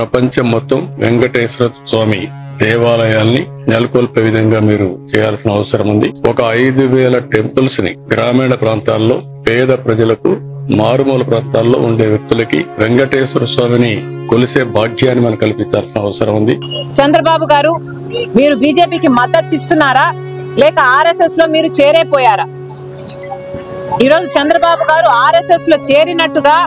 ప్రపంచం మొత్తం వెంకటేశ్వర స్వామి దేవాలయాల్ని నెలకొల్పే విధంగా మీరు చేయాల్సిన అవసరం ఉంది. ఒక 5,000 టెంపుల్స్ ని గ్రామీణ ప్రాంతాల్లో పేద ప్రజలకు, మారుమూల ప్రాంతాల్లో ఉండే వ్యక్తులకి వెంకటేశ్వర స్వామిని కొలిసే భాగ్యాన్ని మనం కల్పించాల్సిన అవసరం ఉంది. చంద్రబాబు గారు, మీరు బీజేపీకి మద్దతు ఇస్తున్నారా లేక ఆర్ఎస్ఎస్ లో మీరు చేరైపోయారా? ఈరోజు చంద్రబాబు గారు ఆర్ఎస్ఎస్ లో చేరినట్టుగా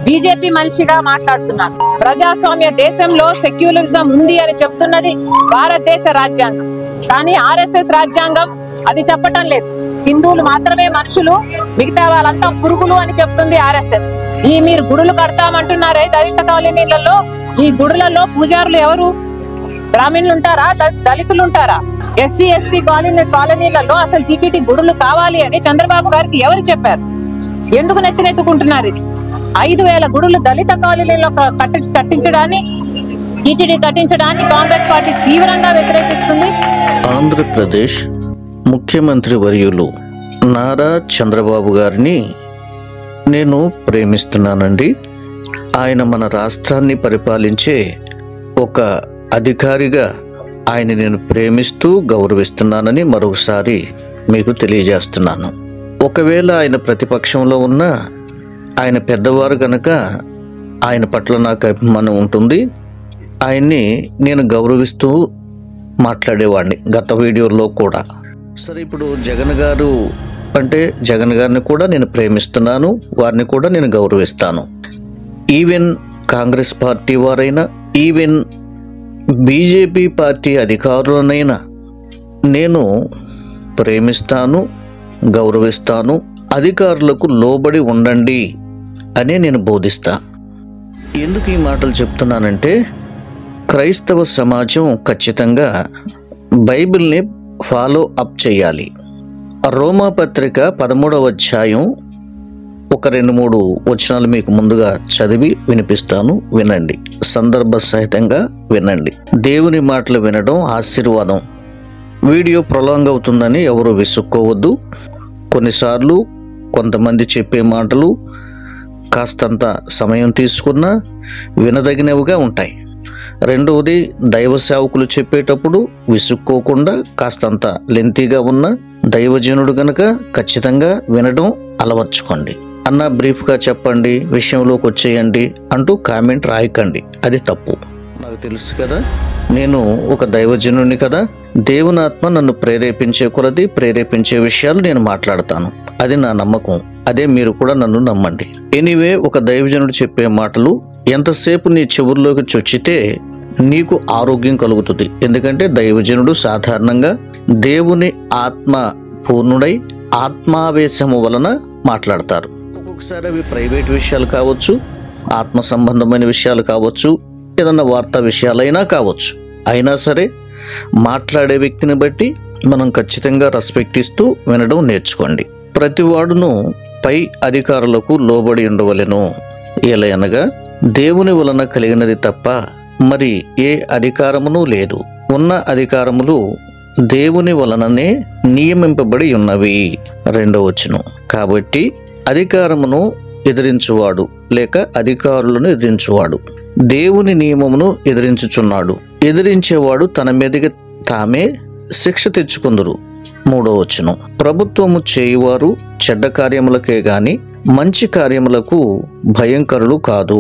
బీజేపీ మనిషిగా మాట్లాడుతున్నారు. ప్రజాస్వామ్య దేశంలో సెక్యులరిజం ఉంది అని చెప్తున్నది భారతదేశ రాజ్యాంగం, కానీ ఆర్ఎస్ఎస్ రాజ్యాంగం అది చెప్పటం లేదు. హిందువులు మాత్రమే మనుషులు, మిగతా వాళ్ళంతా పురుగులు అని చెప్తుంది ఆర్ఎస్ఎస్. మీరు గుడులు కడతామంటున్నారే దళిత కాలనీలలో, ఈ గుడులలో పూజారులు ఎవరు? బ్రాహ్మణులు ఉంటారా? దళితులు ఉంటారా? ఎస్సీ ఎస్టీ కాలనీలలో అసలు టీటీడీ గుడులు కావాలి అని చంద్రబాబు గారికి ఎవరు చెప్పారు? ఎందుకు నెత్తినెత్తుకుంటున్నారు? ఇది 5,000 గుడులు దళిత కాలనీలో కట్టించడాన్ని, టీటీడీ కట్టించడాన్ని కాంగ్రెస్ పార్టీ తీవ్రంగా వ్యతిరేకిస్తుంది. ఆంధ్రప్రదేశ్ ముఖ్యమంత్రి వర్యులు నారా చంద్రబాబు గారిని నేను ప్రేమిస్తున్నానండి. ఆయన మన రాష్ట్రాన్ని పరిపాలించే ఒక అధికారిగా ఆయన నేను ప్రేమిస్తూ గౌరవిస్తున్నానని మరొకసారి మీకు తెలియజేస్తున్నాను. ఒకవేళ ఆయన ప్రతిపక్షంలో ఉన్న ఆయన పెద్దవారు కనుక ఆయన పట్ల నాకు అభిమానం ఉంటుంది. ఆయన్ని నేను గౌరవిస్తూ మాట్లాడేవాడిని గత వీడియోలో కూడా. సరే, ఇప్పుడు జగన్ గారు అంటే జగన్ గారిని కూడా నేను ప్రేమిస్తున్నాను, వారిని కూడా నేను గౌరవిస్తాను. ఈవెన్ కాంగ్రెస్ పార్టీ వారైనా, ఈవెన్ బీజేపీ పార్టీ అధికారులనైనా నేను ప్రేమిస్తాను, గౌరవిస్తాను. అధికారులకు లోబడి ఉండండి అని నేను బోధిస్తా. ఎందుకు ఈ మాటలు చెప్తున్నానంటే, క్రైస్తవ సమాజం ఖచ్చితంగా బైబిల్ని ఫాలో అప్ చేయాలి. రోమా పత్రిక 13వ అధ్యాయం ఒక 2-3 వచనాలు మీకు ముందుగా చదివి వినిపిస్తాను, వినండి. సందర్భ సహితంగా వినండి. దేవుని మాటలు వినడం ఆశీర్వాదం. వీడియో ప్రొలాంగ్ అవుతుందని ఎవరు విసుక్కోవద్దు. కొన్నిసార్లు కొంతమంది చెప్పే మాటలు కాస్తంత సమయం తీసుకున్నా వినదగినవిగా ఉంటాయి. రెండవది, దైవ సేవకులు చెప్పేటప్పుడు విసుక్కోకుండా కాస్తంత లెంతీగా ఉన్న దైవజనుడు గనక ఖచ్చితంగా వినడం అలవర్చుకోండి. అన్న బ్రీఫ్గా చెప్పండి, విషయంలోకి వచ్చేయండి అంటూ కామెంట్ రాయకండి, అది తప్పు. నాకు తెలుసు కదా, నేను ఒక దైవజనుడిని కదా. దేవుని ఆత్మ నన్ను ప్రేరేపించే కొలది ప్రేరేపించే విషయాలు నేను మాట్లాడతాను. అది నా నమ్మకం. అదే మీరు కూడా నన్ను నమ్మండి. ఎనీవే, ఒక దైవజనుడు చెప్పే మాటలు ఎంతసేపు నీ చెవుల్లోకి చొచ్చితే నీకు ఆరోగ్యం కలుగుతుంది. ఎందుకంటే దైవజనుడు సాధారణంగా దేవుని ఆత్మ పూర్ణుడై ఆత్మావేశము వలన మాట్లాడతారు. ఒక్కొక్కసారి అవి ప్రైవేట్ విషయాలు కావచ్చు, ఆత్మ సంబంధమైన విషయాలు కావచ్చు, ఏదన్నా వార్తా విషయాలైనా కావచ్చు. అయినా సరే మాట్లాడే వ్యక్తిని బట్టి మనం ఖచ్చితంగా రెస్పెక్ట్ ఇస్తూ వినడం నేర్చుకోండి. ప్రతివాడును పై అధికారులకు లోబడి ఉండవలెను. ఎలయనగా దేవుని వలన కలిగినది తప్ప మరి ఏ అధికారమును లేదు. ఉన్న అధికారములు దేవుని వలననే నియమింపబడి ఉన్నవి. 2వ వచనం. కాబట్టి అధికారమును ఎదిరించువాడు లేక అధికారులను ఎదిరించువాడు దేవుని నియమమును ఎదిరించుచున్నాడు. ఎదిరించేవాడు తన మీదకి తామే శిక్ష తెచ్చుకుందురు. 3వ వచనం. ప్రభుత్వము చేయువారు చెడ్డ కార్యములకే గాని మంచి కార్యములకు భయంకరులు కాదు.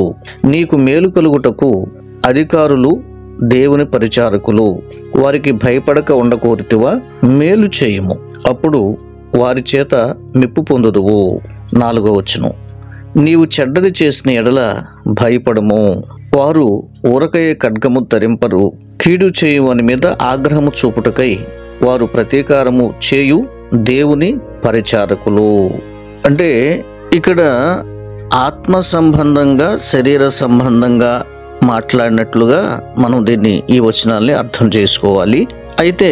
నీకు మేలు కలుగుటకు అధికారులు దేవుని పరిచారకులు. వారికి భయపడక ఉండకోరితివా? మేలు చేయుము, అప్పుడు వారి చేత మెప్పు పొందుదువు. 4వ వచనం. నీవు చెడ్డది చేసిన ఎడల భయపడము. వారు ఊరకయ్యే ఖడ్గము ధరింపరు. కీడు చేయు అని మీద ఆగ్రహము చూపుటకై వారు ప్రతీకారము చేయు దేవుని పరిచారకులు. అంటే ఇక్కడ ఆత్మ సంబంధంగా శరీర సంబంధంగా మాట్లాడినట్లుగా మనం దీన్ని ఈ వచనాల్ని అర్థం చేసుకోవాలి. అయితే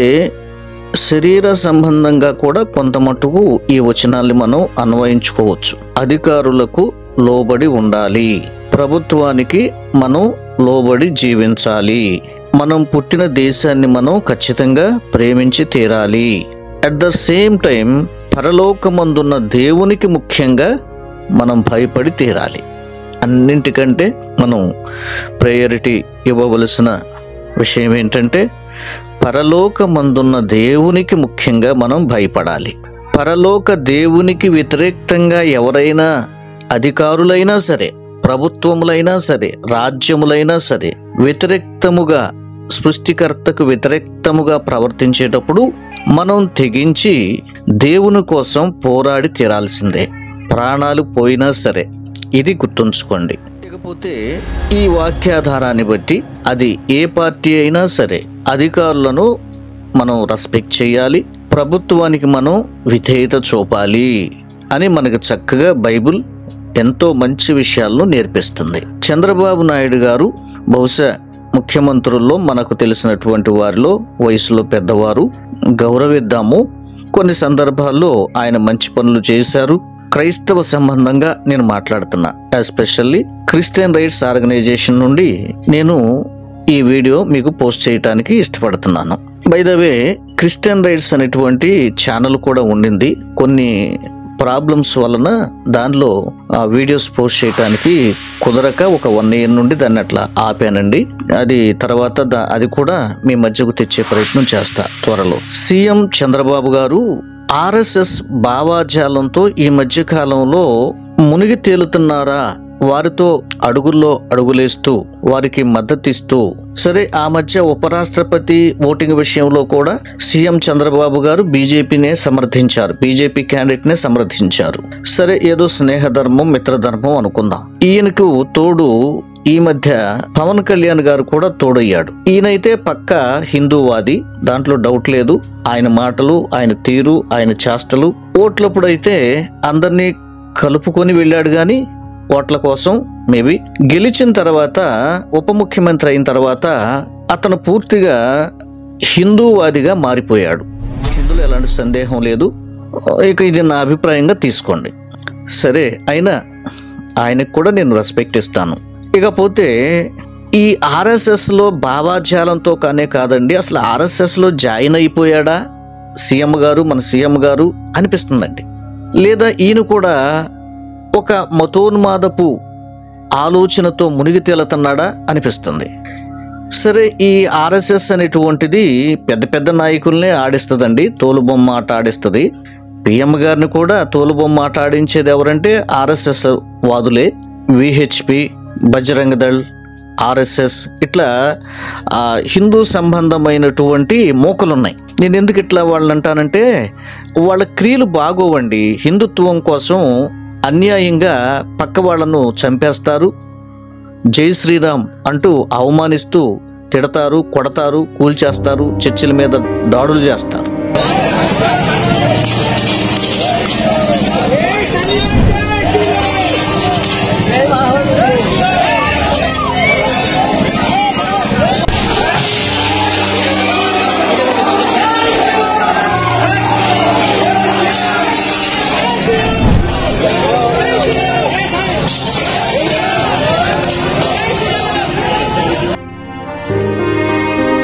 శరీర సంబంధంగా కూడా కొంత మట్టుకు ఈ వచనాల్ని మనం అన్వయించుకోవచ్చు. అధికారులకు లోబడి ఉండాలి, ప్రభుత్వానికి మనం లోబడి జీవించాలి, మనం పుట్టిన దేశాన్ని మనం ఖచ్చితంగా ప్రేమించి తీరాలి. అట్ ద సేమ్ టైం పరలోకమందున్న దేవునికి ముఖ్యంగా మనం భయపడి తీరాలి. అన్నింటికంటే మనం ప్రయారిటీ ఇవ్వవలసిన విషయం ఏంటంటే పరలోకమందున్న దేవునికి ముఖ్యంగా మనం భయపడాలి. పరలోక దేవునికి వ్యతిరేక్తంగా ఎవరైనా అధికారులైనా సరే, ప్రభుత్వములైనా సరే, రాజ్యములైనా సరే వ్యతిరేక్తముగా, సృష్టికర్తకు వ్యతిరేక్తముగా ప్రవర్తించేటప్పుడు మనం తెగించి దేవుని కోసం పోరాడి తీరాల్సిందే, ప్రాణాలు పోయినా సరే. ఇది గుర్తుంచుకోండి. ఇకపోతే ఈ వాక్యాధారాన్ని బట్టి అది ఏ పార్టీ అయినా సరే అధికారులను మనం రెస్పెక్ట్ చేయాలి, ప్రభుత్వానికి మనం విధేయత చూపాలి అని మనకు చక్కగా బైబిల్ ఎంతో మంచి విషయాలను నేర్పిస్తుంది. చంద్రబాబు నాయుడు గారు బహుశా ముఖ్యమంత్రుల్లో మనకు తెలిసినటువంటి వారిలో వయసులో పెద్దవారు, గౌరవిద్దాము. కొన్ని సందర్భాల్లో ఆయన మంచి పనులు చేశారు. క్రైస్తవ సంబంధంగా నేను మాట్లాడుతున్నా, ఎస్పెషల్లీ క్రిస్టియన్ రైట్స్ ఆర్గనైజేషన్ నుండి నేను ఈ వీడియో మీకు పోస్ట్ చేయడానికి ఇష్టపడుతున్నాను. By the way, Christian rights అనేటువంటి ఛానల్ కూడా ఉండింది. కొన్ని ప్రాబ్లమ్స్ వలన దానిలో ఆ వీడియోస్ పోస్ట్ చేయడానికి కుదరక ఒక 1 year నుండి దాన్ని అట్లా ఆపానండి. అది తర్వాత అది కూడా మీ మధ్యకు తెచ్చే ప్రయత్నం చేస్తా త్వరలో. సీఎం చంద్రబాబు గారు ఆర్ఎస్ఎస్ భావాజాలంతో ఈ మధ్య కాలంలో మునిగి తేలుతున్నారా, వారితో అడుగుల్లో అడుగులేస్తూ వారికి మద్దతిస్తూ, సరే ఆ మధ్య ఉపరాష్ట్రపతి ఓటింగ్ విషయంలో కూడా సీఎం చంద్రబాబు గారు బీజేపీనే సమర్థించారు, బీజేపీ క్యాండిడేట్ నే సమర్థించారు. సరే ఏదో స్నేహధర్మం, మిత్రధర్మం అనుకుందాం. ఈయనకు తోడు ఈ మధ్య పవన్ కళ్యాణ్ గారు కూడా తోడయ్యాడు. ఈయనైతే పక్క హిందూవాది, దాంట్లో డౌట్ లేదు. ఆయన మాటలు, ఆయన తీరు, ఆయన చేష్టలు, ఓట్లప్పుడైతే అందరినీ కలుపుకొని వెళ్ళాడు. గాని ఓట్ల కోసం మేబీ గెలిచిన తర్వాత, ఉప ముఖ్యమంత్రి అయిన తర్వాత అతను పూర్తిగా హిందూవాదిగా మారిపోయాడు. ఇందులో ఎలాంటి సందేహం లేదు. ఇక ఇది నా అభిప్రాయంగా తీసుకోండి. సరే, అయినా ఆయనకు కూడా నేను రెస్పెక్ట్ ఇస్తాను. ఇకపోతే ఈ ఆర్ఎస్ఎస్లో భావాజాలంతో కానే కాదండి, అసలు ఆర్ఎస్ఎస్లో జాయిన్ అయిపోయాడా సీఎం గారు, మన సీఎం గారు అనిపిస్తుందండి. లేదా ఈయన కూడా ఒక మతోన్మాదపు ఆలోచనతో మునిగి తేలుతున్నాడా అనిపిస్తుంది. సరే, ఈ ఆర్ఎస్ఎస్ అనేటువంటిది పెద్ద పెద్ద నాయకుల్నే ఆడిస్తుందండి, తోలుబొమ్మ ఆట ఆడిస్తుంది. పిఎం గారిని కూడా తోలుబొమ్మ ఆట ఆడించేది ఎవరంటే ఆర్ఎస్ఎస్ వాదులే. విహెచ్పి, బజరంగ దళ్, ఆర్ఎస్ఎస్ ఇట్లా హిందూ సంబంధమైనటువంటి మోకలున్నాయి. నేను ఎందుకు ఇట్లా వాళ్ళని అంటానంటే, వాళ్ళ క్రియలు బాగోవండి. హిందుత్వం కోసం అన్యాయంగా పక్క వాళ్ళను చంపేస్తారు, జై శ్రీరామ్ అంటూ అవమానిస్తూ తిడతారు, కొడతారు, కూల్చేస్తారు, చర్చిల మీద దాడులు చేస్తారు.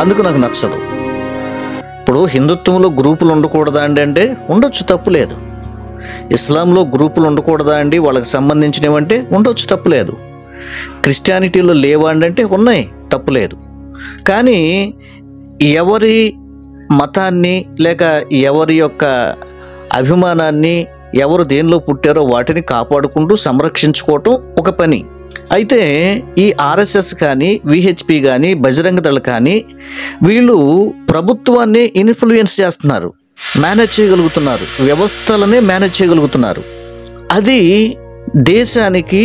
అందుకు నాకు నచ్చదు. ఇప్పుడు హిందుత్వంలో గ్రూపులు ఉండకూడదా అండి అంటే ఉండొచ్చు, తప్పులేదు. ఇస్లాంలో గ్రూపులు ఉండకూడదా అండి, వాళ్ళకి సంబంధించినవంటే ఉండొచ్చు, తప్పులేదు. క్రిస్టియానిటీలో లేవా అంటే ఉన్నాయి, తప్పులేదు. కానీ ఎవరి మతాన్ని లేక ఎవరి యొక్క అభిమానాన్ని, ఎవరు దేనిలో పుట్టారో వాటిని కాపాడుకుంటూ సంరక్షించుకోవటం ఒక పని. అయితే ఈ ఆర్ఎస్ఎస్ కానీ, విహెచ్పి కానీ, బజరంగ దళ్ కానీ వీళ్ళు ప్రభుత్వాన్ని ఇన్ఫ్లుయెన్స్ చేస్తున్నారు, మేనేజ్ చేయగలుగుతున్నారు, వ్యవస్థలనే మేనేజ్ చేయగలుగుతున్నారు. అది దేశానికి,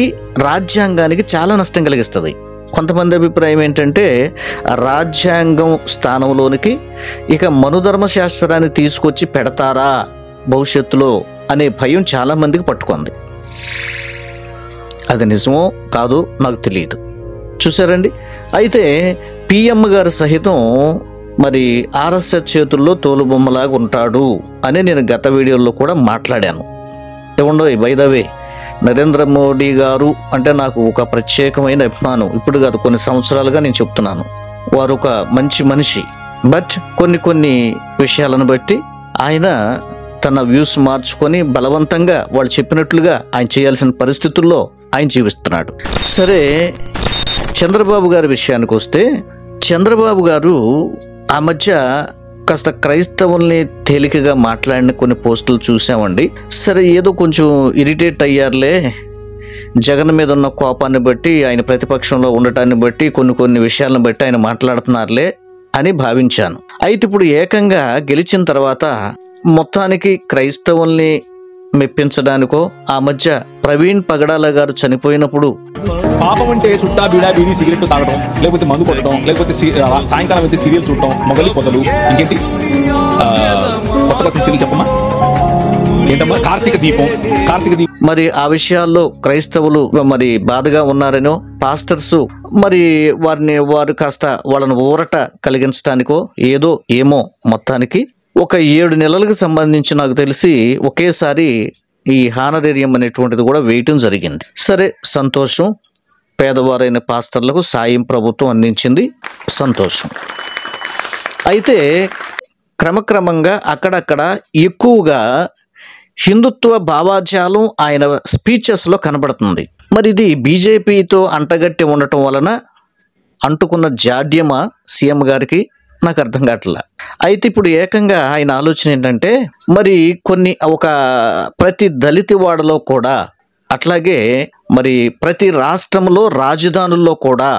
రాజ్యాంగానికి చాలా నష్టం కలిగిస్తుంది. కొంతమంది అభిప్రాయం ఏంటంటే రాజ్యాంగం స్థానంలోనికి ఇక మనుధర్మ శాస్త్రాన్ని తీసుకొచ్చి పెడతారా భవిష్యత్తులో అనే భయం చాలా మందికి పట్టుకుంది. అది నిజమో కాదో నాకు తెలియదు. చూసారండి. అయితే పిఎం గారు సహితం మరి ఆర్ఎస్ఎస్ చేతుల్లో తోలుబొమ్మలాగా ఉంటాడు అని నేను గత వీడియోలో కూడా మాట్లాడాను. ఏమండో by the way, Narendra Modi గారు అంటే నాకు ఒక ప్రత్యేకమైన అభిమానం. ఇప్పుడు కాదు, కొన్ని సంవత్సరాలుగా నేను చెప్తున్నాను. వారు ఒక మంచి మనిషి. బట్ కొన్ని విషయాలను బట్టి ఆయన తన వ్యూస్ మార్చుకొని బలవంతంగా వాళ్ళు చెప్పినట్లుగా ఆయన చేయాల్సిన పరిస్థితుల్లో ఆయన జీవిస్తున్నాడు. సరే, చంద్రబాబు గారి విషయానికి వస్తే, చంద్రబాబు గారు ఆ మధ్య కాస్త క్రైస్తవుల్ని తేలికగా మాట్లాడిన కొన్ని పోస్టులు చూసామండి. సరే, ఏదో కొంచెం ఇరిటేట్ అయ్యారులే, జగన్ మీద ఉన్న కోపాన్ని బట్టి, ఆయన ప్రతిపక్షంలో ఉండటాన్ని బట్టి, కొన్ని విషయాలను బట్టి ఆయన మాట్లాడుతున్నారులే అని భావించాను. అయితే ఇప్పుడు ఏకంగా గెలిచిన తర్వాత మొత్తానికి క్రైస్తవుల్ని మెప్పించడానికో, ఆ మధ్య ప్రవీణ్ పగడాల గారు చనిపోయినప్పుడు పాపం అంటే చుట్టా బీడా బీడీ సిగరెట్ తాగడం, లేకపోతే మందు కొట్టడం, లేకపోతే సాయంకాలం అయితే సీరియల్ చూడటం, మొగలి పొదలు, ఇంకేంటి కొత్త సీరియల్ చెప్పమ్మా, ఏంటమ్మా, కార్తీక దీపం. మరి ఆ విషయాల్లో క్రైస్తవులు మరి బాధగా ఉన్నారనో, పాస్టర్స్ మరి వారు కాస్త వాళ్ళని ఊరట కలిగించడానికో ఏమో మొత్తానికి ఒక 7 నెలలకు సంబంధించి నాకు తెలిసి ఒకేసారి ఈ హానరేరియం అనేటువంటిది కూడా వేయటం జరిగింది. సరే, సంతోషం. పేదవారైన పాస్టర్లకు సాయం ప్రభుత్వం అందించింది, సంతోషం. అయితే క్రమక్రమంగా అక్కడక్కడ ఎక్కువగా హిందుత్వ భావాజాలం ఆయన స్పీచెస్లో కనబడుతుంది. మరి ఇది బీజేపీతో అంటగట్టి ఉండటం వలన అంటుకున్న జాడ్యమా సీఎం గారికి, నాకు అర్థం కావట్లా. అయితే ఇప్పుడు ఏకంగా ఆయన ఆలోచన ఏంటంటే, మరి ప్రతి దళిత వాడలో కూడా, అట్లాగే మరి ప్రతి రాష్ట్రంలో రాజధానుల్లో కూడా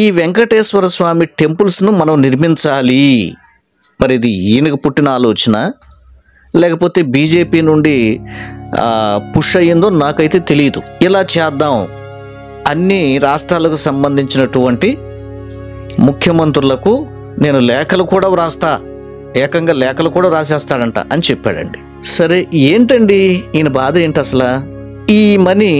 ఈ వెంకటేశ్వర స్వామి టెంపుల్స్ను మనం నిర్మించాలి. మరి ఇది ఈయనకు పుట్టిన ఆలోచన, లేకపోతే బీజేపీ నుండి పుష్ అయ్యిందో నాకైతే తెలియదు. ఇలా చేద్దాం, అన్ని రాష్ట్రాలకు సంబంధించినటువంటి ముఖ్యమంత్రులకు నేను లేఖలు కూడా వ్రాస్తా, ఏకంగా లేఖలు కూడా రాసేస్తాడంట అని చెప్పాడండి. సరే, ఏంటండి ఈయన బాధ ఏంటి అసలు? ఈ మనీ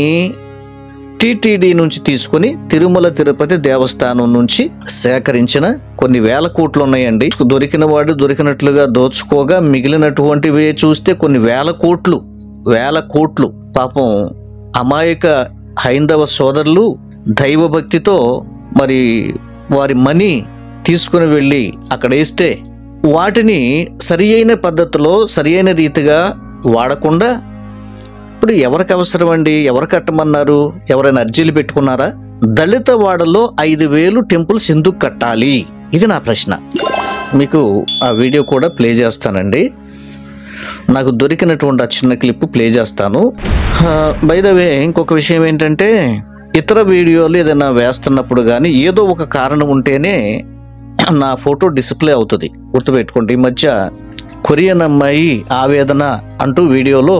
టీటీడీ నుంచి తీసుకుని తిరుమల తిరుపతి దేవస్థానం నుంచి సేకరించిన కొన్ని వేల కోట్లు ఉన్నాయండి. దొరికిన వాడు దొరికినట్లుగా దోచుకోగా మిగిలినటువంటివే చూస్తే కొన్ని వేల కోట్లు. పాపం అమాయక హైందవ సోదరులు దైవభక్తితో మరి వారి మనీ తీసుకుని వెళ్ళి అక్కడ వేస్తే, వాటిని సరి అయిన పద్ధతిలో సరి అయిన రీతిగా వాడకుండా ఇప్పుడు ఎవరికి అవసరం అండి? ఎవరు కట్టమన్నారు? ఎవరైనా అర్జీలు పెట్టుకున్నారా? దళిత వాడలో 5,000 టెంపుల్స్ ఎందుకు కట్టాలి? ఇది నా ప్రశ్న. మీకు ఆ వీడియో కూడా ప్లే చేస్తానండి. నాకు దొరికినటువంటి ఆ చిన్న క్లిప్ ప్లే చేస్తాను. బై ద వే, ఇంకొక విషయం ఏంటంటే, ఇతర వీడియోలు ఏదైనా వేస్తున్నప్పుడు కానీ ఏదో ఒక కారణం ఉంటేనే నా ఫోటో డిస్ప్లే అవుతుంది, గుర్తుపెట్టుకోండి. ఈ మధ్య కొరియన్ అమ్మాయి ఆవేదన అంటూ వీడియోలో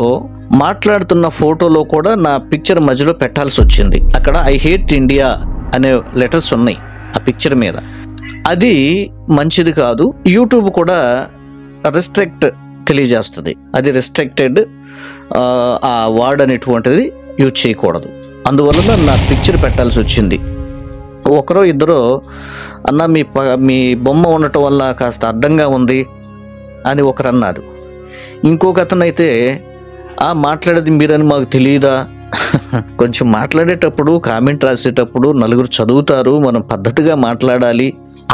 మాట్లాడుతున్న ఫోటోలో కూడా నా పిక్చర్ మధ్యలో పెట్టాల్సి వచ్చింది. అక్కడ ఐ హేట్ ఇండియా అనే లెటర్స్ ఉన్నాయి ఆ పిక్చర్ మీద. అది మంచిది కాదు. యూట్యూబ్ కూడా రెస్ట్రిక్ట్ తెలియజేస్తుంది, అది రెస్ట్రిక్టెడ్, ఆ వర్డ్ అనేటువంటిది యూజ్ చేయకూడదు. అందువలన నా పిక్చర్ పెట్టాల్సి వచ్చింది. ఒకరో ఇద్దరో అన్న మీ బొమ్మ ఉండటం వల్ల కాస్త అడ్డంగా ఉంది అని ఒకరు అన్నారు. ఇంకొక అతను అయితే, మాట్లాడేది మీరని మాకు తెలియదా? కొంచెం మాట్లాడేటప్పుడు, కామెంట్ రాసేటప్పుడు నలుగురు చదువుతారు, మనం పద్ధతిగా మాట్లాడాలి,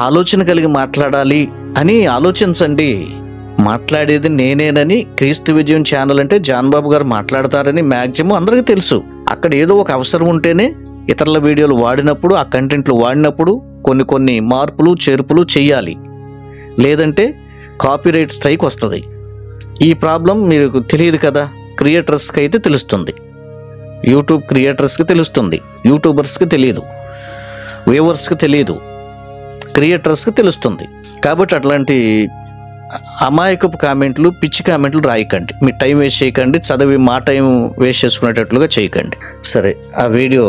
ఆలోచన కలిగి మాట్లాడాలి అని ఆలోచించండి. మాట్లాడేది నేనేనని క్రీస్తు విజయం ఛానల్ అంటే జాన్ బాబు గారు మాట్లాడతారని మ్యాక్సిమం అందరికీ తెలుసు. అక్కడ ఏదో ఒక అవసరం ఉంటేనే ఇతరుల వీడియోలు వాడినప్పుడు, ఆ కంటెంట్లు వాడినప్పుడు కొన్ని మార్పులు చేర్పులు చెయ్యాలి, లేదంటే కాపీరైట్ స్ట్రైక్ వస్తుంది. ఈ ప్రాబ్లం మీకు తెలియదు కదా, క్రియేటర్స్కి అయితే తెలుస్తుంది, యూట్యూబ్ క్రియేటర్స్కి తెలుస్తుంది, యూట్యూబర్స్కి తెలియదు, వ్యూవర్స్కి తెలియదు, క్రియేటర్స్కి తెలుస్తుంది. కాబట్టి అట్లాంటి అమాయకపు కామెంట్లు, పిచ్చి కామెంట్లు రాయకండి, మీ టైం వేస్ట్ చేయకండి, చదివి మా టైం వేస్ట్ చేసుకునేటట్లుగా చేయకండి. సరే, ఆ వీడియో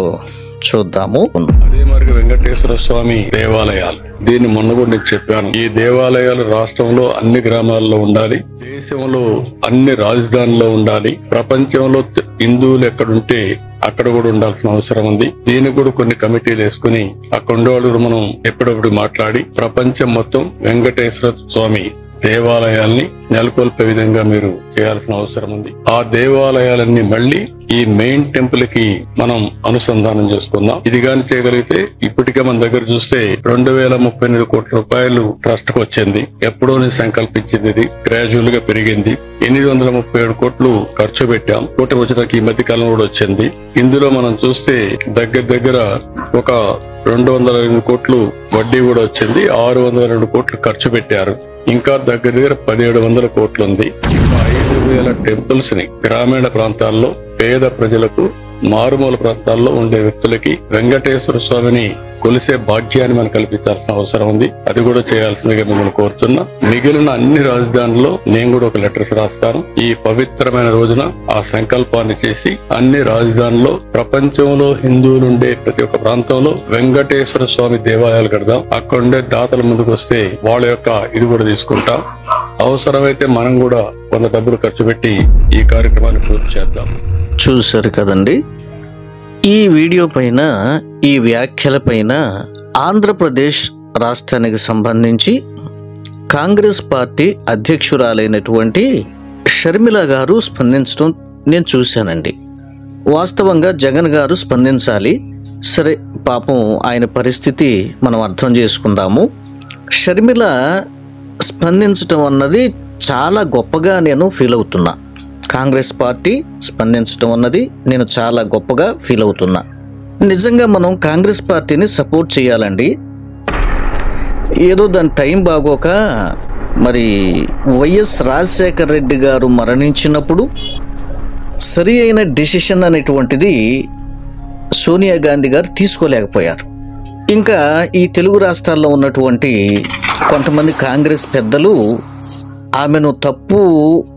చూద్దాము. అదే మరి వెంకటేశ్వర స్వామి దేవాలయాలు, దీన్ని మొన్న కూడా నేను చెప్పాను. ఈ దేవాలయాలు రాష్ట్రంలో అన్ని గ్రామాల్లో ఉండాలి, దేశంలో అన్ని రాజధానుల్లో ఉండాలి, ప్రపంచంలో హిందువులు ఎక్కడుంటే అక్కడ కూడా ఉండాల్సిన అవసరం ఉంది. దీనికి కూడా కొన్ని కమిటీలు వేసుకుని అక్కడ ఉండేవాళ్ళు మనం ఎప్పుడప్పుడు మాట్లాడి ప్రపంచం మొత్తం వెంకటేశ్వర స్వామి దేవాలయాల్ని నెలకొల్పే విధంగా మీరు చేయాల్సిన అవసరం ఉంది. ఆ దేవాలయాలన్నీ మళ్ళీ ఈ మెయిన్ టెంపుల్ కి మనం అనుసంధానం చేసుకుందాం. ఇది గాని చేయగలిగితే ఇప్పటికే మన దగ్గర చూస్తే 2038 కోట్ల రూపాయలు ట్రస్ట్ కు వచ్చింది. ఎప్పుడో నేను సంకల్పించింది, ఇది గ్రాడ్యువల్ గా పెరిగింది. 837 కోట్లు ఖర్చు పెట్టాం. కోటి వచ్చినాక ఈ మధ్య కాలంలో కూడా వచ్చింది. ఇందులో మనం చూస్తే దగ్గర ఒక 208 కోట్లు వడ్డీ కూడా వచ్చింది. 602 కోట్లు ఖర్చు పెట్టారు. ఇంకా దగ్గర 1700 కోట్లు ఉంది. 5000 టెంపుల్స్ ని గ్రామీణ ప్రాంతాల్లో పేద ప్రజలకు, మారుమూల ప్రాంతాల్లో ఉండే వ్యక్తులకి వెంకటేశ్వర స్వామిని కొలిసే భాగ్యాన్ని మనం కల్పించాల్సిన అవసరం ఉంది. అది కూడా చేయాల్సిందిగా మిమ్మల్ని కోరుతున్నా. మిగిలిన అన్ని రాజధానుల్లో నేను కూడా ఒక లెటర్స్ రాస్తాను. ఈ పవిత్రమైన రోజున ఆ సంకల్పాన్ని చేసి అన్ని రాజధానుల్లో ప్రపంచంలో హిందువులు ఉండే ప్రతి ఒక్క ప్రాంతంలో వెంకటేశ్వర స్వామి దేవాలయాలు కడదాం. అక్కడుండే దాతల ముందుకు వస్తే వాళ్ళ యొక్క ఇది కూడా తీసుకుంటాం. అవసరమైతే మనం కూడా కొంత డబ్బులు ఖర్చు పెట్టి ఈ కార్యక్రమాన్ని పూర్తి చేద్దాం. చూశారు కదండి. ఈ వీడియో పైన, ఈ వ్యాఖ్యల పైన ఆంధ్రప్రదేశ్ రాష్ట్రానికి సంబంధించి కాంగ్రెస్ పార్టీ అధ్యక్షురాలైనటువంటి షర్మిల గారు స్పందించడం నేను చూశానండి. వాస్తవంగా జగన్ గారు స్పందించాలి. సరే, పాపం ఆయన పరిస్థితి మనం అర్థం చేసుకుందాము. షర్మిల స్పందించడం అన్నది చాలా గొప్పగా నేను ఫీల్ అవుతున్నా. కాంగ్రెస్ పార్టీ స్పందించడం అన్నది నేను చాలా గొప్పగా ఫీల్ అవుతున్నా. నిజంగా మనం కాంగ్రెస్ పార్టీని సపోర్ట్ చేయాలండి. ఏదో దాని టైం బాగోక మరి వైఎస్ రాజశేఖర రెడ్డి గారు మరణించినప్పుడు సరి అయిన డెసిషన్ అనేటువంటిది సోనియా గాంధీ గారు తీసుకోలేకపోయారు. ఇంకా ఈ తెలుగు రాష్ట్రాల్లో ఉన్నటువంటి కొంతమంది కాంగ్రెస్ పెద్దలు ఆమెను తప్పు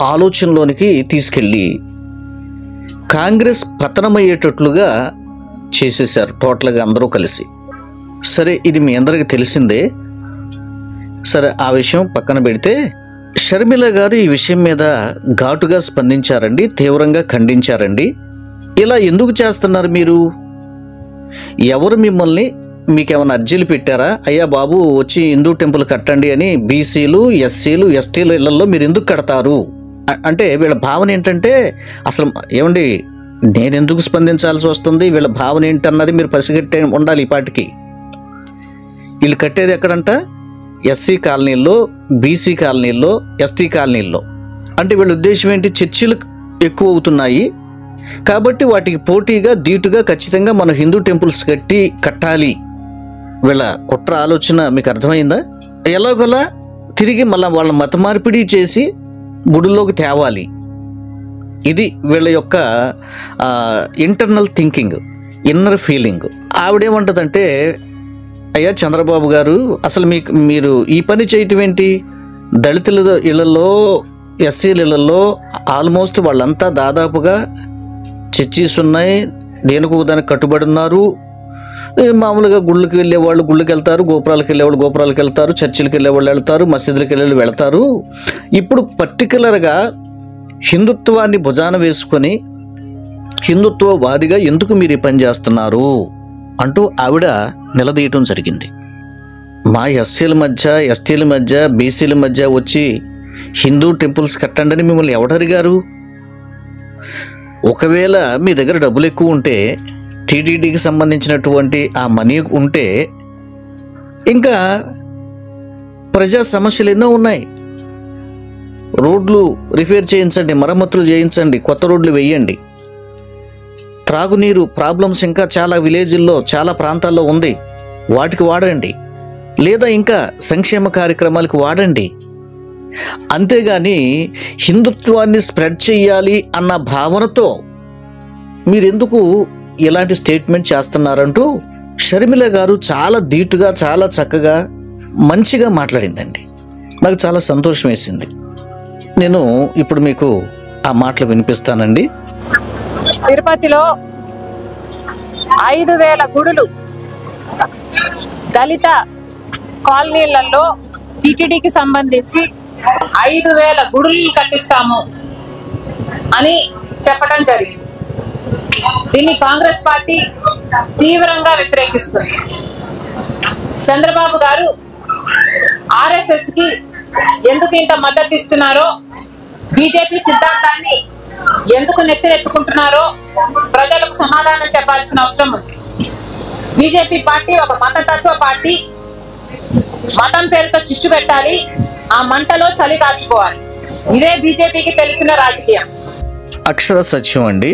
ఆలోచనలోనికి తీసుకెళ్ళి కాంగ్రెస్ పతనమయ్యేటట్లుగా చేసేశారు టోటల్గా అందరూ కలిసి. సరే, ఇది మీ అందరికీ తెలిసిందే. సరే, ఆ విషయం పక్కన పెడితే షర్మిల గారు ఈ విషయం మీద ఘాటుగా స్పందించారండి, తీవ్రంగా ఖండించారండి. ఇలా ఎందుకు చేస్తున్నారు మీరు? ఎవరు మిమ్మల్ని, మీకేమైనా అర్జీలు పెట్టారా? అయ్యా బాబు వచ్చి హిందూ టెంపుల్ కట్టండి అని బీసీలు, ఎస్సీలు, ఎస్టీలు ఇళ్లలో మీరు ఎందుకు కడతారు అంటే వీళ్ళ భావన ఏంటంటే, అసలు ఏమండి నేను ఎందుకు స్పందించాల్సి వస్తుంది, వీళ్ళ భావన ఏంటన్నది మీరు పసిగట్టే ఉండాలి. ఈ పాటికి వీళ్ళు కట్టేది ఎక్కడంట? ఎస్సీ కాలనీల్లో, బీసీ కాలనీల్లో, ఎస్టీ కాలనీల్లో. అంటే వీళ్ళ ఉద్దేశం ఏంటి? చర్చిలు ఎక్కువ అవుతున్నాయి కాబట్టి వాటికి పోటీగా ధీటుగా ఖచ్చితంగా మనం హిందూ టెంపుల్స్ కట్టాలి. వీళ్ళ కుట్ర ఆలోచన మీకు అర్థమైందా? ఎలాగోలా తిరిగి మళ్ళీ వాళ్ళ మత మార్పిడి చేసి గుడిలోకి తేవాలి. ఇది వీళ్ళ యొక్క ఇంటర్నల్ థింకింగ్, ఇన్నర్ ఫీలింగ్. ఆవిడేమంటదంటే, అయ్యా చంద్రబాబు గారు అసలు మీరు ఈ పని చేయటం ఏంటి? దళితుల ఇళ్లలో, ఎస్సీల ఇళ్లలో ఆల్మోస్ట్ వాళ్ళంతా దాదాపుగా చర్చీస్ ఉన్నాయి, దేనికో దానికి కట్టుబడి ఉన్నారు. మామూలుగా గుళ్ళకి వెళ్ళేవాళ్ళు గుళ్ళకి వెళ్తారు, గోపురాలకు వెళ్ళేవాళ్ళు గోపురాలకు వెళ్తారు, చర్చిలకు వెళ్ళేవాళ్ళు వెళ్తారు, మసీదులకు వెళ్ళేవాళ్ళు వెళ్తారు. ఇప్పుడు పర్టికులర్గా హిందుత్వాన్ని భుజాన వేసుకొని హిందుత్వవాదిగా ఎందుకు మీరు ఈ పని చేస్తున్నారు అంటూ ఆవిడ నిలదీయటం జరిగింది. మా ఎస్సీల మధ్య, ఎస్టీల మధ్య, బీసీల మధ్య వచ్చి హిందూ టెంపుల్స్ కట్టండి అని మిమ్మల్ని ఎవడరిగారు? ఒకవేళ మీ దగ్గర డబ్బులు ఎక్కువ ఉంటే, టీటీడీకి సంబంధించినటువంటి ఆ మనీ ఉంటే, ఇంకా ప్రజా సమస్యలు ఎన్నో ఉన్నాయి. రోడ్లు రిపేర్ చేయించండి, మరమ్మతులు చేయించండి, కొత్త రోడ్లు వేయండి. త్రాగునీరు ప్రాబ్లమ్స్ ఇంకా చాలా విలేజ్ల్లో, చాలా ప్రాంతాల్లో ఉంది, వాటికి వాడండి. లేదా ఇంకా సంక్షేమ కార్యక్రమాలకు వాడండి. అంతేగాని హిందుత్వాన్ని స్ప్రెడ్ చేయాలి అన్న భావనతో మీరెందుకు ఇలాంటి స్టేట్మెంట్ చేస్తున్నారంటూ షర్మిల గారు చాలా ధీటుగా, చాలా చక్కగా, మంచిగా మాట్లాడిందండి. నాకు చాలా సంతోషం వేసింది. నేను ఇప్పుడు మీకు ఆ మాటలు వినిపిస్తానండి. తిరుపతిలో 5000 గుడులు దళిత కాలనీలలో టిటిడికి సంబంధించి 5000 గుడులు కట్టిస్తాము అని చెప్పడం జరిగింది. దీన్ని కాంగ్రెస్ పార్టీ తీవ్రంగా వ్యతిరేకిస్తుంది. చంద్రబాబు గారు ఆర్ఎస్ఎస్ కి ఎందుకు ఇంత మద్దతు ఇస్తున్నారో, బీజేపీ సిద్ధాంతాన్ని ఎందుకు నెత్తినెత్తుకుంటున్నారో ప్రజలకు సమాధానం చెప్పాల్సిన అవసరం ఉంది. బీజేపీ పార్టీ ఒక మతతత్వ పార్టీ. మతం పేరుతో చిచ్చు పెట్టాలి, ఆ మంటలో చలి కాచుకోవాలి. ఇదే బీజేపీకి తెలిసిన రాజకీయం. అక్షర సత్యం అండి.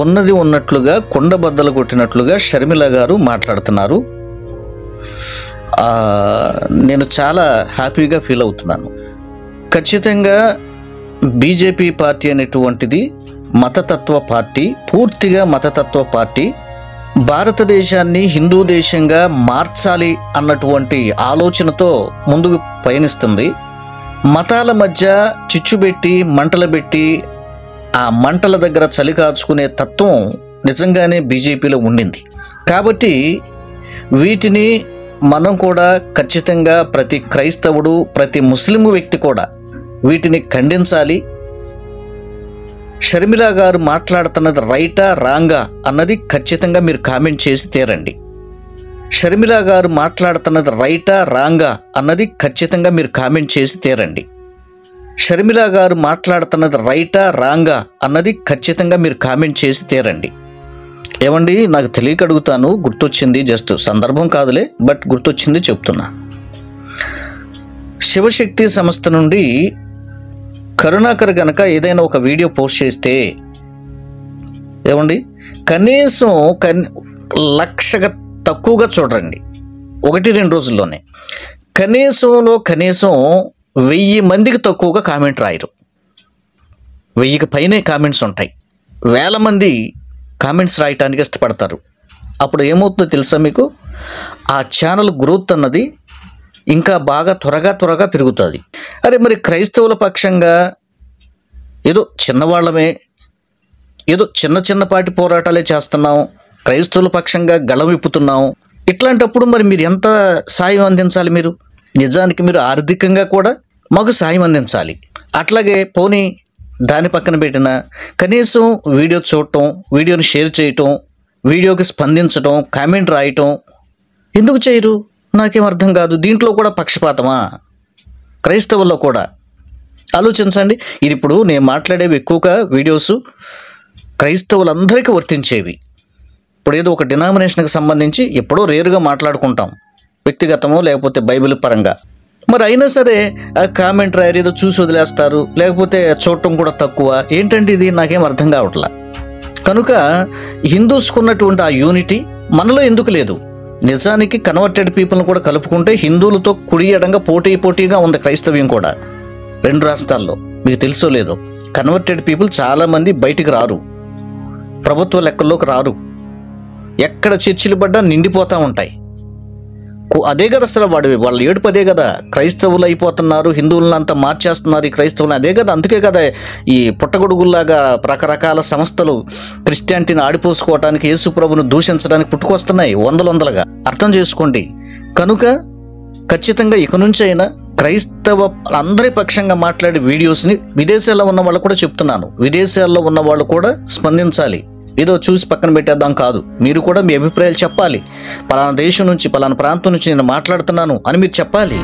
ఉన్నది ఉన్నట్లుగా కుండ బద్దలు కొట్టినట్లుగా షర్మిల గారు మాట్లాడుతున్నారు. నేను చాలా హ్యాపీగా ఫీల్ అవుతున్నాను. ఖచ్చితంగా బీజేపీ పార్టీ అనేటువంటిది మతతత్వ పార్టీ, పూర్తిగా మతతత్వ పార్టీ. భారతదేశాన్ని హిందూ దేశంగా మార్చాలి అన్నటువంటి ఆలోచనతో ముందుకు పయనిస్తుంది. మతాల మధ్య చిచ్చుబెట్టి మంటలు పెట్టి ఆ మంటల దగ్గర చలి కాచుకునే తత్వం నిజంగానే బీజేపీలో ఉండింది. కాబట్టి వీటిని మనం కూడా ఖచ్చితంగా ప్రతి క్రైస్తవుడు, ప్రతి ముస్లిం వ్యక్తి కూడా వీటిని ఖండించాలి. షర్మిల గారు మాట్లాడుతున్నది రైటా రాంగా అన్నది ఖచ్చితంగా మీరు కామెంట్ చేసి తీరండి. షర్మిల గారు మాట్లాడుతున్నది రైటా రాంగా అన్నది ఖచ్చితంగా మీరు కామెంట్ చేసి తీరండి. షర్మిల గారు మాట్లాడుతున్నది రైటా రాంగా అన్నది ఖచ్చితంగా మీరు కామెంట్ చేసి తీరండి. ఏమండి, నాకు తెలియక అడుగుతాను, గుర్తొచ్చింది, జస్ట్ సందర్భం కాదులే, బట్ గుర్తొచ్చింది చెప్తున్నా. శివశక్తి సంస్థ నుండి కరుణాకర్ గనక ఏదైనా ఒక వీడియో పోస్ట్ చేస్తే ఏమండి, కనీసం 1,00,000 తక్కువగా చూడండి, 1-2 రోజుల్లోనే కనీసం 1000 మందికి తక్కువగా కామెంట్ రాయరు. 1000కి పైనే కామెంట్స్ ఉంటాయి. 1000 మంది కామెంట్స్ రాయటానికి ఇష్టపడతారు. అప్పుడు ఏమవుతుందో తెలుసా మీకు? ఆ ఛానల్ గ్రోత్ అన్నది ఇంకా బాగా త్వరగా పెరుగుతుంది. అరే మరి క్రైస్తవుల పక్షంగా ఏదో చిన్నవాళ్ళమే, ఏదో చిన్నపాటి పోరాటాలే చేస్తున్నాం, క్రైస్తవుల పక్షంగా గళం విప్పుతున్నాం. ఇట్లాంటప్పుడు మరి మీరు ఎంత సాయం అందించాలి? మీరు నిజానికి మీరు ఆర్థికంగా కూడా మాకు సాయం అందించాలి. అట్లాగే పోనీ దాని పక్కన పెట్టిన కనీసం వీడియో చూడటం, వీడియోని షేర్ చేయటం, వీడియోకి స్పందించటం, కామెంట్ రాయటం ఎందుకు చేయరు? నాకేం అర్థం కాదు. దీంట్లో కూడా పక్షపాతమా? క్రైస్తవుల్లో కూడా ఆలోచించండి. ఇది ఇప్పుడు నేను మాట్లాడేవి ఎక్కువగా వీడియోస్ క్రైస్తవులందరికీ వర్తించేవి. ఇప్పుడు ఏదో ఒక డినామినేషన్కి సంబంధించి ఎప్పుడో రేరుగా మాట్లాడుకుంటాం, వ్యక్తిగతమో లేకపోతే బైబిల్ పరంగా. మరి అయినా సరే ఆ కామెంట్ రాయరు, ఏదో చూసి వదిలేస్తారు, లేకపోతే చూడటం కూడా తక్కువ. ఏంటంటే ఇది నాకేం అర్థం కావట్లా. కనుక హిందూస్కున్నటువంటి ఆ యూనిటీ మనలో ఎందుకు లేదు? నిజానికి కన్వర్టెడ్ పీపుల్ని కూడా కలుపుకుంటే హిందువులతో కుడి ఎడంగా పోటీగా ఉంది క్రైస్తవ్యం కూడా 2 రాష్ట్రాల్లో. మీకు తెలుసో లేదో, కన్వర్టెడ్ పీపుల్ చాలామంది బయటికి రారు, ప్రభుత్వ లెక్కల్లోకి రారు. ఎక్కడ చర్చిలు పడ్డా నిండిపోతూ ఉంటాయి. అదే కదా అసలు వాళ్ళ ఏడుపు అదే కదా. క్రైస్తవులు అయిపోతున్నారు, హిందువులను అంతా మార్చేస్తున్నారు ఈ క్రైస్తవులు, అదే కదా. అందుకే కదా ఈ పుట్టగొడుగుల్లాగా రకరకాల సంస్థలు క్రిస్టియానిటీని ఆడిపోసుకోవటానికి, యేసు ప్రభును దూషించడానికి పుట్టుకొస్తున్నాయి వందలుగా. అర్థం చేసుకోండి. కనుక ఖచ్చితంగా ఇక నుంచి అయినా క్రైస్తవ అందరి పక్షంగా మాట్లాడే వీడియోస్ని విదేశాల్లో ఉన్న వాళ్ళు కూడా చెప్తున్నాను, విదేశాల్లో ఉన్న వాళ్ళు కూడా స్పందించాలి. ఏదో చూసి పక్కన పెట్టేద్దాం కాదు, మీరు కూడా మీ అభిప్రాయాలు చెప్పాలి. పలానా దేశం నుంచి, పలానా ప్రాంతం నుంచి నేను మాట్లాడుతున్నాను అని మీరు చెప్పాలి.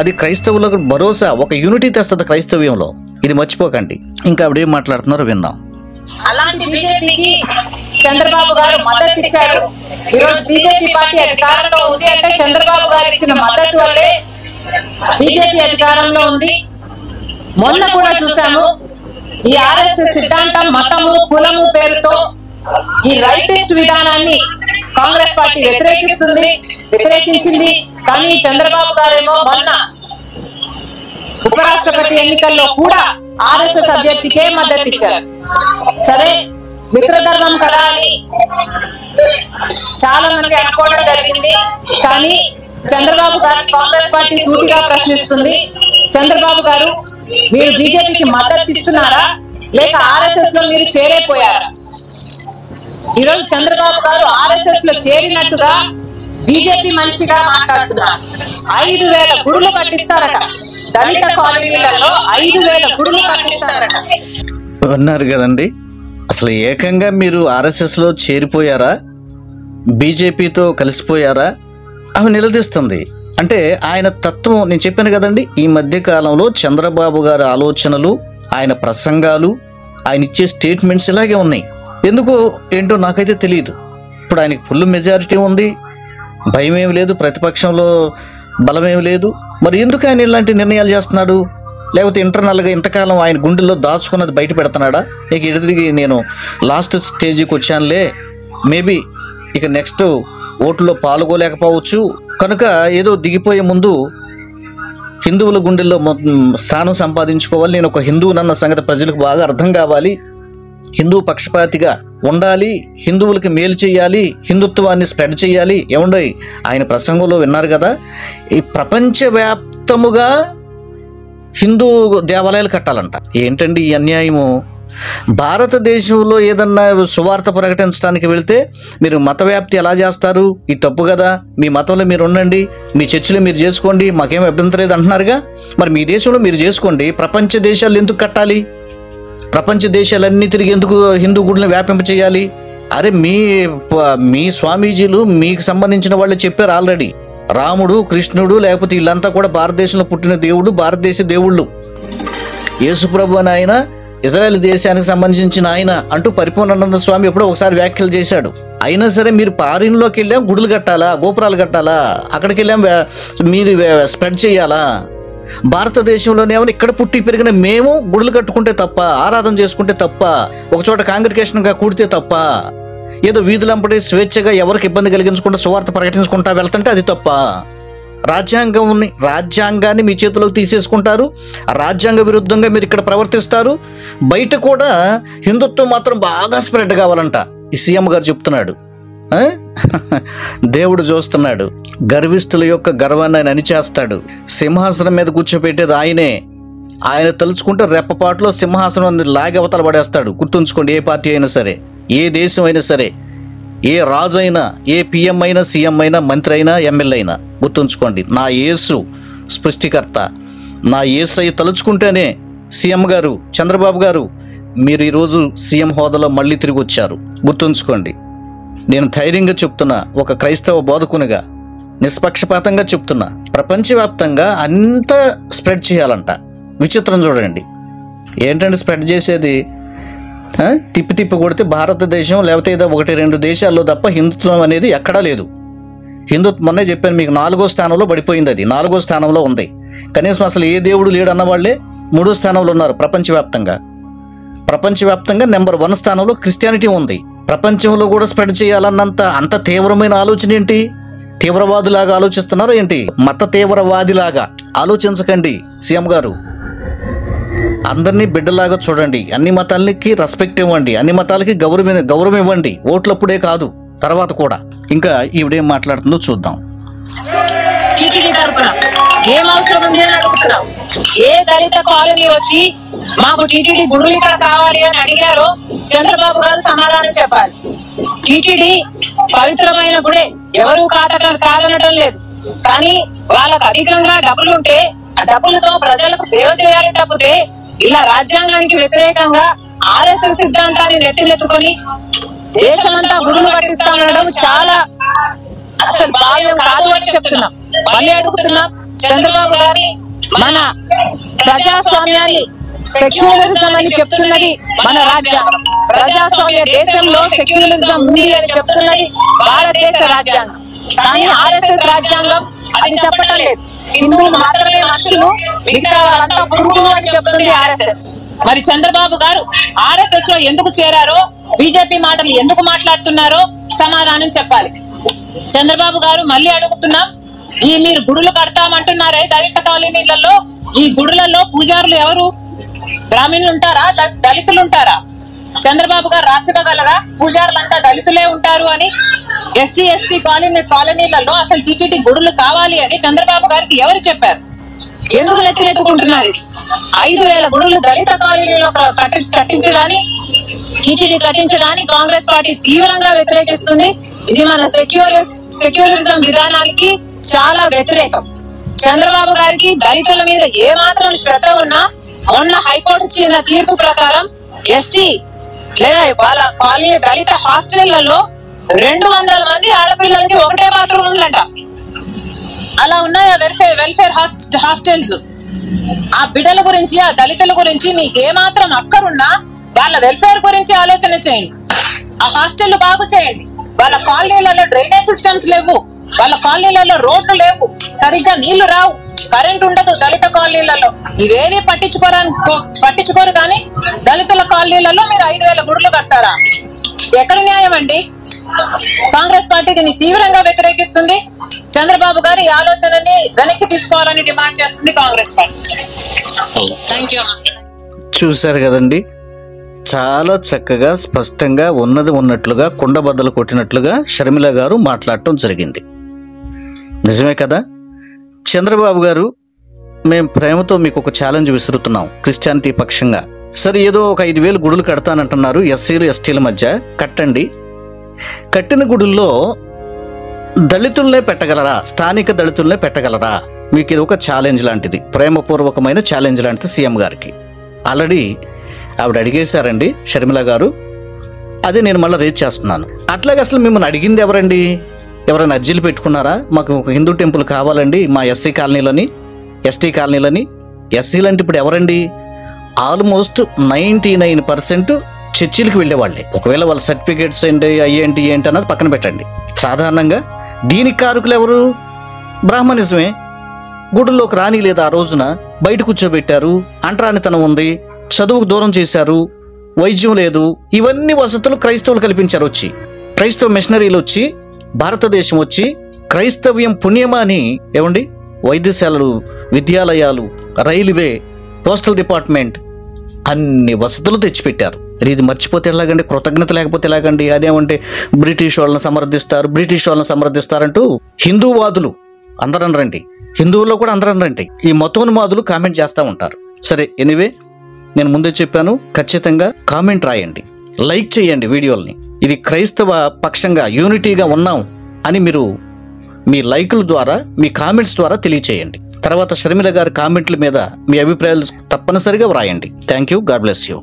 అది క్రైస్తవులకు భరోసా, ఒక యూనిటీ తెస్తుంది క్రైస్తవ్యంలో. ఇది మర్చిపోకండి. ఇంకా ఆవిడేం మాట్లాడుతున్నారో విందాం. అలాంటి బీజేపీకి చంద్రబాబు గారు మద్దతు ఇచ్చారు. ఈరోజు బీజేపీ పార్టీ అధికారంలో ఉంది అంటే చంద్రబాబు గారు ఇచ్చిన మద్దతు వల్లే బీజేపీ అధికారంలో ఉంది. మొన్న కూడా చూసాము, ఈ ఆర్ఎస్ఎస్ సిద్ధాంతం మతము కులము పేరుతో ఈ రైటిస్ట్ విధానాన్ని కాంగ్రెస్ పార్టీ వ్యతిరేకించింది. కానీ చంద్రబాబు గారేమో మొన్న ఉపరాష్ట్రపతి ఎన్నికల్లో కూడా ఆర్ఎస్ఎస్ అభ్యర్థికే మద్దతు ఇచ్చారు. సరే, మిత్రధర్మం కదా అని చాలా మంది అనుకోవడం జరిగింది. కానీ చంద్రబాబు గారు కాంగ్రెస్ పార్టీ సూటిగా ప్రశ్నిస్తుంది. చంద్రబాబు గారు, మీరు బీజేపీకి మద్దతు ఇస్తున్నారా లేక ఆర్ఎస్ఎస్ లో మీరు చేరైపోయారా? ఈరోజు చంద్రబాబు గారు ఆర్ఎస్ఎస్ లో చేరినట్టుగా బీజేపీ మనిషిగా మాట్లాడుతున్నారు. 5,000 గుడులు కట్టిస్తారట, దళిత కాలనీలలో 5,000 గుడులు కట్టిస్తారట. అన్నారు కదండి. అసలు ఏకంగా మీరు ఆర్ఎస్ఎస్లో చేరిపోయారా, బీజేపీతో కలిసిపోయారా? ఆమె నిలదీస్తుంది. అంటే ఆయన తత్వం నేను చెప్పాను కదండి, ఈ మధ్య కాలంలో చంద్రబాబు గారి ఆలోచనలు, ఆయన ప్రసంగాలు, ఆయన ఇచ్చే స్టేట్మెంట్స్ ఇలాగే ఉన్నాయి. ఎందుకో ఏంటో నాకైతే తెలియదు. ఇప్పుడు ఆయనకి ఫుల్ మెజారిటీ ఉంది, భయం ఏమి లేదు, ప్రతిపక్షంలో బలమేమి లేదు. మరి ఎందుకు ఆయన ఇలాంటి నిర్ణయాలు చేస్తున్నాడు? లేకపోతే ఇంటర్నల్గా ఇంతకాలం ఆయన గుండెల్లో దాచుకున్నది బయట పెడుతున్నాడా? ఇక ఎదురుగా నేను లాస్ట్ స్టేజ్కి వచ్చానులే, మేబీ ఇక నెక్స్ట్ ఓట్లో పాల్గొలేకపోవచ్చు కనుక ఏదో దిగిపోయే ముందు హిందువుల గుండెల్లో స్థానం సంపాదించుకోవాలి, నేను ఒక హిందువునన్న సంగతి ప్రజలకు బాగా అర్థం కావాలి, హిందూ పక్షపాతిగా ఉండాలి, హిందువులకి మేలు చేయాలి, హిందుత్వాన్ని స్ప్రెడ్ చేయాలి. ఏమండో ఆయన ప్రసంగంలో విన్నారు కదా, ఈ ప్రపంచవ్యాప్తముగా హిందూ దేవాలయాలు కట్టాలంట. ఏంటండి ఈ అన్యాయము? భారతదేశంలో ఏదన్నా సువార్త ప్రకటించడానికి వెళ్తే మీరు మత వ్యాప్తి ఎలా చేస్తారు? ఇది తప్పు కదా, మీ మతంలో మీరు ఉండండి, మీ చర్చిలో మీరు చేసుకోండి, మాకేం అభ్యంతరం లేదు అంటున్నారుగా. మరి మీ దేశంలో మీరు చేసుకోండి, ప్రపంచ దేశాలు ఎందుకు కట్టాలి? ప్రపంచ దేశాలన్నీ తిరిగి ఎందుకు హిందూ గుడిని వ్యాపింప చేయాలి? అరే మీ స్వామీజీలు మీకు సంబంధించిన వాళ్ళు చెప్పారు ఆల్రెడీ. రాముడు, కృష్ణుడు, లేకపోతే వీళ్ళంతా కూడా భారతదేశంలో పుట్టిన దేవుడు, భారతదేశ దేవుళ్ళు. యేసుప్రభు అని ఆయన ఇజ్రాయెల్ దేశానికి సంబంధించిన ఆయన అంటూ పరిపూర్ణానంద స్వామి ఎప్పుడో ఒకసారి వ్యాఖ్యలు చేశాడు. అయినా సరే మీరు ఫారిన్లోకి వెళ్ళాం, గుడులు కట్టాలా, గోపురాలు కట్టాలా, అక్కడికి వెళ్ళాం మీరు స్ప్రెడ్ చేయాలా? భారతదేశంలోనేమో ఇక్కడ పుట్టి పెరిగిన మేము గుడులు కట్టుకుంటే తప్ప, ఆరాధన చేసుకుంటే తప్ప, ఒకచోట కాంగ్రిగేషన్గా కూడితే తప్ప, ఏదో వీధులంపటి స్వేచ్ఛగా ఎవరికి ఇబ్బంది కలిగించకుండా సువార్త ప్రకటించుకుంటా వెళ్తుంటే అది తప్ప? రాజ్యాంగాన్ని మీ చేతిలోకి తీసేసుకుంటారు, రాజ్యాంగ విరుద్ధంగా మీరు ఇక్కడ ప్రవర్తిస్తారు. బయట కూడా హిందుత్వం మాత్రం బాగా స్ప్రెడ్ కావాలంట ఈ సీఎం గారు చెప్తున్నాడు. దేవుడు చూస్తున్నాడు, గర్విష్ఠుల యొక్క గర్వాన్ని ఆయన అణిచేస్తాడు. సింహాసనం మీద కూర్చోపెట్టేది ఆయనే. ఆయన తలుచుకుంటే రెప్పపాటులో సింహాసనం లాగి అవతల పడేస్తాడు. గుర్తుంచుకోండి, ఏ పార్టీ అయినా సరే, ఏ దేశం అయినా సరే, ఏ రాజు అయినా, ఏ పిఎం అయినా, సీఎం అయినా, మంత్రి అయినా, ఎమ్మెల్యే అయినా గుర్తుంచుకోండి, నా యేసు సృష్టికర్త, నా యేసయ్య తలుచుకుంటేనే సీఎం గారు చంద్రబాబు గారు మీరు ఈరోజు సీఎం హోదాలో మళ్ళీ తిరిగి వచ్చారు. గుర్తుంచుకోండి, నేను ధైర్యంగా చెప్తున్నా, ఒక క్రైస్తవ బోధకునిగా నిష్పక్షపాతంగా చెప్తున్నా, ప్రపంచవ్యాప్తంగా అంతా స్ప్రెడ్ చేయాలంట. విచిత్రం చూడండి, ఏంటంటే స్ప్రెడ్ చేసేది తిప్పి కొడితే భారతదేశం లేకపోతే ఏదో 1-2 దేశాల్లో తప్ప హిందుత్వం అనేది ఎక్కడా లేదు. హిందుత్వం మొన్నే చెప్పాను మీకు, 4వ స్థానంలో పడిపోయింది. అది 4వ స్థానంలో ఉంది. కనీసం అసలు ఏ దేవుడు లేడు అన్న వాళ్ళే 3వ స్థానంలో ఉన్నారు. ప్రపంచవ్యాప్తంగా నెంబర్ 1 స్థానంలో క్రిస్టియానిటీ ఉంది. ప్రపంచంలో కూడా స్ప్రెడ్ చేయాలన్నంత అంత తీవ్రమైన ఆలోచన ఏంటి? తీవ్రవాదిలాగా ఆలోచిస్తున్నారా ఏంటి? మత తీవ్రవాదిలాగా ఆలోచించకండి సీఎం గారు. అందరినీ బిడ్డలాగా చూడండి, అన్ని మతాలకి రెస్పెక్ట్ ఇవ్వండి, అన్ని మతాలకి గౌరవం ఇవ్వండి. ఓట్లప్పుడే కాదు, తర్వాత కూడా. ఇంకా ఈవిడేం మాట్లాడుతుందో చూద్దాం. ఏం అవసరం ఉంది అని అడుగుతున్నాం. ఏ దళిత కాలనీ వచ్చి మాకు టీటీడీ గుడులు ఇక్కడ కావాలి అని అడిగారో చంద్రబాబు గారు సమాధానం చెప్పాలి. టీటీడీ పవిత్రమైన గుడే, ఎవరు కాదనటం లేదు. కానీ వాళ్ళకు అధికంగా డబ్బులుంటే ఆ డబ్బులతో ప్రజలకు సేవ చేయాలి తప్పితే ఇలా రాజ్యాంగానికి వ్యతిరేకంగా ఆర్ఎస్ఎస్ సిద్ధాంతాన్ని నెత్తినెత్తుకొని దేశమంతా గుడులు కట్టిస్తా ఉండడం చాలా అసలు భావ్యం కాదు అని చెప్తున్నాం. మళ్ళీ అడుగుతున్నాం, చంద్రబాబు గారి మన ప్రజాస్వామ్యాన్ని సెక్యులరిజం అని చెప్తున్నది మన రాజ్యాంగం. ప్రజాస్వామ్య దేశంలో సెక్యులరిజం ఉంది అని చెప్తున్నది భారతదేశ రాజ్యాంగం. కానీ ఆర్ఎస్ఎస్ రాజ్యాంగం అది చెప్పటం లేదు. హిందువులు మాత్రమే మనుషులు, మిగతా వాళ్ళంతా పురుగులు అని చెప్తుంది ఆర్ఎస్ఎస్. మరి చంద్రబాబు గారు ఆర్ఎస్ఎస్ లో ఎందుకు చేరారో, బీజేపీ మాటలు ఎందుకు మాట్లాడుతున్నారో సమాధానం చెప్పాలి. చంద్రబాబు గారు మళ్ళీ అడుగుతున్నాం, ఈ మీరు గుడులు కడతామంటున్నారే దళిత కాలనీలలో, ఈ గుడులలో పూజారులు ఎవరు? బ్రాహ్మణులు ఉంటారా, దళితులు ఉంటారా? చంద్రబాబు గారు రాసివ్వగలరా పూజారులంతా దళితులే ఉంటారు అని? ఎస్సీ ఎస్టీ కాలనీలలో అసలు టీటీడీ గుడులు కావాలి అని చంద్రబాబు గారికి ఎవరు చెప్పారు? ఎందుకు నెత్తినెత్తుకుంటున్నారు? 5,000 గుడులు దళిత కాలనీలో కట్టించడానికి టీటీడీ కట్టించడానికి కాంగ్రెస్ పార్టీ తీవ్రంగా వ్యతిరేకిస్తుంది. ఇది మన సెక్యులరిజం విధానానికి చాలా వ్యతిరేకం. చంద్రబాబు గారికి దళితుల మీద ఏ మాత్రం శ్రద్ధ ఉన్నా, మొన్న హైకోర్టు ఇచ్చిన తీర్పు ప్రకారం ఎస్సీ లేదా వాళ్ళ కాలనీ దళిత హాస్టళ్లలో 200 మంది ఆడపిల్లలకి ఒకటే బాత్రూమ్ ఉందంట. అలా ఉన్నాయా వెల్ఫేర్ హాస్టల్స్? ఆ బిడ్డల గురించి, ఆ దళితుల గురించి మీకు ఏమాత్రం అక్కరున్నా వాళ్ళ వెల్ఫేర్ గురించి ఆలోచన చేయండి. ఆ హాస్టల్ బాగు చేయండి. వాళ్ళ కాలనీలలో డ్రైనేజ్ సిస్టమ్స్ లేవు, వాళ్ళ కాలనీలలో రోడ్లు లేవు, సరిగ్గా నీళ్లు రావు, కరెంట్ ఉండదు దళిత కాలనీలలో. ఇవేవి పట్టించుకోరు. కానీ దళితుల కాలనీలలో మీరు 5,000 గుడులు కడతారా? ఎక్కడ న్యాయం అండి? కాంగ్రెస్ పార్టీ దీన్ని తీవ్రంగా వ్యతిరేకిస్తుంది. చంద్రబాబు గారు ఈ ఆలోచనని వెనక్కి తీసుకోవాలని డిమాండ్ చేస్తుంది కాంగ్రెస్ పార్టీ. Thank you. చూశారు కదండి, చాలా చక్కగా స్పష్టంగా ఉన్నది ఉన్నట్లుగా కుండబద్దలు కొట్టినట్లుగా షర్మిల గారు మాట్లాడటం జరిగింది. నిజమే కదా? చంద్రబాబు గారు, మేము ప్రేమతో మీకు ఒక ఛాలెంజ్ విసురుతున్నాం క్రిస్టియానిటీ పక్షంగా. సరే, ఏదో ఒక 5,000 గుడులు కడతానంటున్నారు ఎస్సీలు ఎస్టీల మధ్య, కట్టండి. కట్టిన గుడుల్లో దళితుల్నే పెట్టగలరా? స్థానిక దళితుల్నే పెట్టగలరా? మీకు ఇది ఒక ఛాలెంజ్ లాంటిది, ప్రేమపూర్వకమైన ఛాలెంజ్ లాంటిది సీఎం గారికి. ఆల్రెడీ ఆవిడ అడిగేశారండి షర్మిల గారు. అదే నేను మళ్ళీ రేజ్ చేస్తున్నాను. అట్లాగే అసలు మిమ్మల్ని అడిగింది ఎవరండి? ఎవరైనా అర్జీలు పెట్టుకున్నారా? మాకు ఒక హిందూ టెంపుల్ కావాలండి మా ఎస్సీ కాలనీలని, ఎస్టీ కాలనీలని. ఎస్సీలు అంటే ఇప్పుడు ఎవరండి? ఆల్మోస్ట్ 99% చర్చిలకు వెళ్ళేవాళ్ళే. ఒకవేళ వాళ్ళ సర్టిఫికేట్స్ ఏంటి, అయ్యేంటి ఏంటి అన్నది పక్కన పెట్టండి. సాధారణంగా దీనికి కారకులు ఎవరు? బ్రాహ్మణిజమే. గుడుల్లోకి రాని లేదా ఆ రోజున బయట కూర్చోబెట్టారు, అంటరానితనం ఉంది, చదువుకు దూరం చేశారు, వైద్యం లేదు. ఇవన్నీ వసతులు క్రైస్తవులు కల్పించారు. వచ్చి క్రైస్తవ మిషనరీలు వచ్చి భారతదేశం వచ్చి క్రైస్తవ్యం పుణ్యమా అని ఏమండి వైద్యశాలలు, విద్యాలయాలు, రైల్వే, పోస్టల్ డిపార్ట్మెంట్ అన్ని వసతులు తెచ్చిపెట్టారు. ఇది మర్చిపోతే ఎలాగండి? కృతజ్ఞత లేకపోతే ఎలాగండి? అదేమంటే బ్రిటిష్ వాళ్ళని సమర్థిస్తారంటూ హిందూవాదులు అందరూ అనరండి, హిందువుల్లో కూడా అందరూ అనరండి, ఈ మతోన్మాదులు కామెంట్ చేస్తూ ఉంటారు. సరే, ఎనీవే, నేను ముందే చెప్పాను, ఖచ్చితంగా కామెంట్ రాయండి, లైక్ చేయండి వీడియోల్ని. ఇది క్రైస్తవ పక్షంగా యూనిటీగా ఉన్నాం అని మీరు మీ లైకుల ద్వారా, మీ కామెంట్స్ ద్వారా తెలియచేయండి. తర్వాత షర్మిల గారి కామెంట్ల మీద మీ అభిప్రాయాలు తప్పనిసరిగా వ్రాయండి. Thank you. God bless you.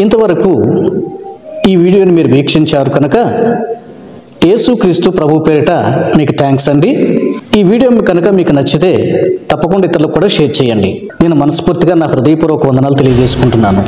ఇంతవరకు ఈ వీడియోని మీరు వీక్షించారు కనుక యేసుక్రీస్తు ప్రభు పేరిట మీకు థ్యాంక్స్ అండి. ఈ వీడియో కనుక మీకు నచ్చితే తప్పకుండా ఇతరులకు కూడా షేర్ చేయండి. నేను మనస్ఫూర్తిగా నా హృదయపూర్వక వందనాలు తెలియజేసుకుంటున్నాను.